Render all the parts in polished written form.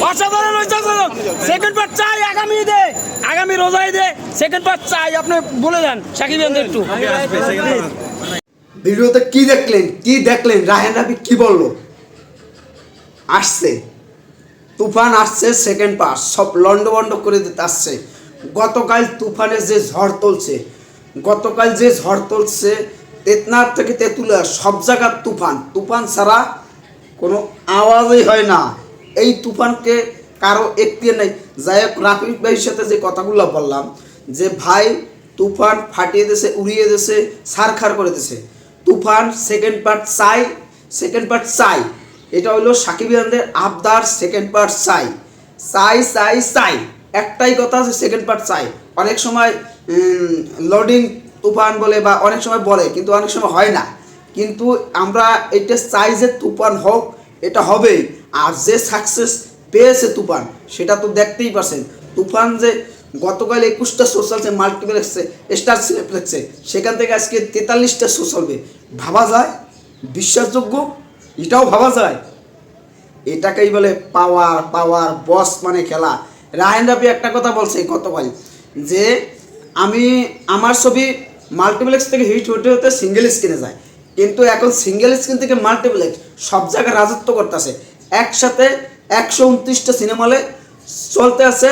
অসাধারণ হয়েছে। Second part চাই আগামী ঈদে, আগামী রোজা ঈদে সেকেন্ড পার্ট চাই। আপনি বলে দেন সাকিব খানদের একটু ভিডিওতে কি দেখলেন রায়হান রাফি কি বললো? আসছে তুফান, আসছে সেকেন্ড পার্ট, সব লন্ডভন্ড করে দিতে আসছে। গতকাল তুফানের যে ঝড় তুলছে, তেতনার থেকে তেঁতুলিয়া সব জায়গার তুফান ছাড়া কোনো আওয়াজই হয় না। এই তুফানকে কারো একটি নেই। যাই হোক, রাফি ভাইয়ের সাথে যে কথাগুলো বললাম যে ভাই তুফান ফাটিয়ে দিয়েছে, উড়িয়ে দিয়েছে, ছারখার করে দিয়েছে। তুফান সেকেন্ড পার্ট চাই। এটা হলো সাকিব খানদের আবদার, সেকেন্ড পার্ট চাই। একটাই কথা আছে, সেকেন্ড পার্ট চাই। অনেক সময় লোডিং তুফান বলে বা অনেক সময় বলে, কিন্তু অনেক সময় হয় না। কিন্তু আমরা এটা চাই যে তুফান হোক, এটা হবেই। আর যে সাকসেস পেয়েছে তুফান, সেটা তো দেখতেই পারছেন। তুফান যে গতকাল 21টা শো চলছে মাল্টিপ্লেক্সে, স্টার সিনেপ্লেক্সে, সেখান থেকে আজকে 43টা শো চলবে। ভাবা যায়? বিশ্বাসযোগ্য? এটাও ভাবা যায়? এটাকেই বলে পাওয়ার বস মানে খেলা। রায়হান রাফি একটা কথা বলছে গতকাল যে আমার ছবি মাল্টিপ্লেক্স থেকে হিট হতে সিঙ্গেল স্ক্রিনে যায়, কিন্তু এখন সিঙ্গেল স্ক্রিন থেকে মাল্টিপ্লেক্স সব জায়গায় রাজত্ব করতেছে। একসাথে 129টা সিনেমা হলে চলতে আছে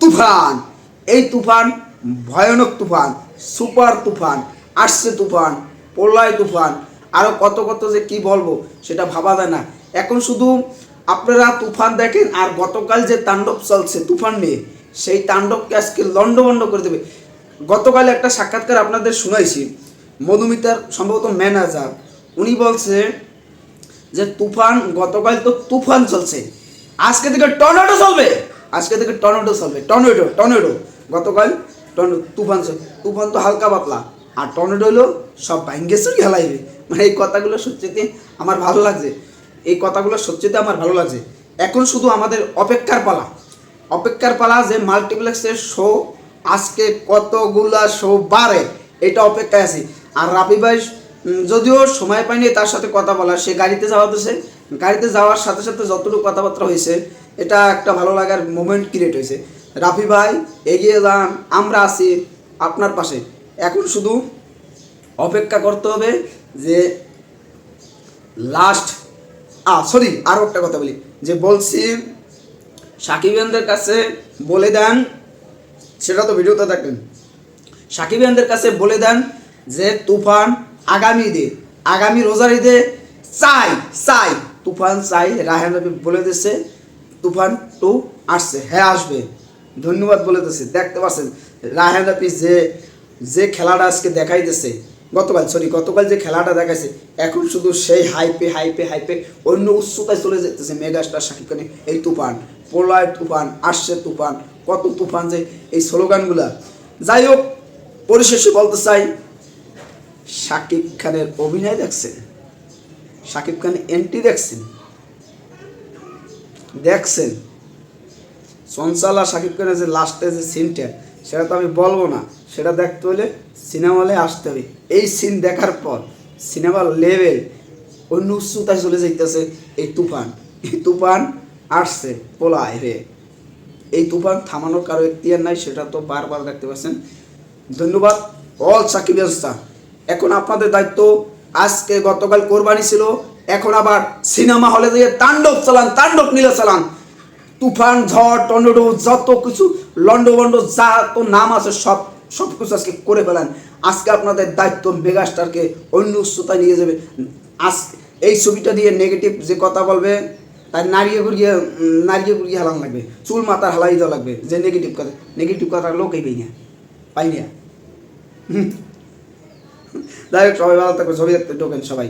তুফান। এই তুফান ভয়ানক তুফান, সুপার তুফান, আসছে তুফান, প্রলয় তুফান, আরও কত যে কি বলবো সেটা ভাবা যায় না। এখন শুধু আপনারা তুফান দেখেন, আর গতকাল যে তাণ্ডব চলছে তুফান নিয়ে, সেই তাণ্ডবকে আজকে লন্ডভন্ড করে দেবে। গতকাল একটা সাক্ষাৎকার আপনাদের শুনাইছি, মধুমিতার সম্ভবত ম্যানেজার, উনি বলছে যে তুফান, গতকাল তো তুফান চলছে, আজকে থেকে টর্নেডো চলবে। টর্নেডো গতকাল তুফান তো হালকা পাতলা, আর টর্নেডো হলো সব ভাঙ্গেশ্বর খেলাইবে। মানে এই কথাগুলো সত্যিতে আমার ভালো লাগছে, এখন শুধু আমাদের অপেক্ষার পালা যে মাল্টিপ্লেক্সের শো আজকে কতগুলা শো বাড়ে, এটা অপেক্ষায় আছি। আর রাফি ভাই যদিও সময় পায়নি তার সাথে কথা বলার, সে গাড়িতে যাওয়ার সাথে সাথে যতটুকু কথাবার্তা হয়েছে, এটা একটা ভালো লাগার মোমেন্ট ক্রিয়েট হয়েছে। রাফি ভাই এগিয়ে যান, আমরা আছি আপনার পাশে। এখন শুধু অপেক্ষা করতে হবে যে আরও একটা কথা বলি, যে বলছি সাকিব খানদের কাছে বলে দেন, সেটা তো ভিডিওতে দেখবেন, সাকিব খানদের কাছে বলে দেন যে তুফান আগামী রোজার ঈদে চাই তুফান চাই। রায়হান রাফি বলে দিচ্ছে তুফান 2 আসছে, হ্যাঁ আসবে, ধন্যবাদ বলে দিচ্ছে। দেখতে পাচ্ছেন রায়হান রাফি যে খেলাটা আজকে দেখাইতেছে, গতকাল যে খেলাটা দেখাইছে, এখন শুধু সেই হাইপে অন্য উচ্চতায় চলে যেতেছে মেগাস্টার সাকিব খানের এই তুফান, প্রলয় তুফান, আসছে তুফান, কত তুফান, যে এই স্লোগানগুলা। যাই হোক, পরিশেষে বলতে চাই, সাকিব খানের অভিনয় দেখছেন, সাকিব খানের এন্ট্রি দেখছেন চঞ্চলা সাকিব খানের যে লাস্টে যে সিনটা, সেটা তো আমি বলবো না, সেটা দেখতে হলে সিনেমা হলে আসতে হবে। এই সিন দেখার পর সিনেমার লেভেল অন্য উচ্চতায় চলে যাইতেছে। এই তুফান আসছে পোলায় রে, এই তুফান থামানোর কারো এখতিয়ার নাই, সেটা তো বারবার দেখতে পাচ্ছেন। ধন্যবাদ অল সাকিব ব্যবস্থা। এখন আপনাদের দায়িত্ব, আজকে গতকাল কোরবানি ছিল, এখন আবার সিনেমা হলে দিয়ে তাণ্ডব নীলা চালান। তুফান, ঝড়, টর্নেডো, যত কিছু লন্ডভন্ড যা তো নাম আছে সব কিছু আজকে করে ফেলেন। আজকে আপনাদের দায়িত্ব মেগাস্টারকে অন্য উচ্চতায় নিয়ে যাবে। এই ছবিটা দিয়ে নেগেটিভ যে কথা বলবে, তাই নাড়িয়ে ঘুরিয়ে হালান লাগবে, চুল মাথার হালাই দেওয়া লাগবে। যে নেগেটিভ কথা লোকেই পাই না। যাই হোক, সবাই ভালো থাকবে, ছবি দেখতে ঢোকেন সবাই।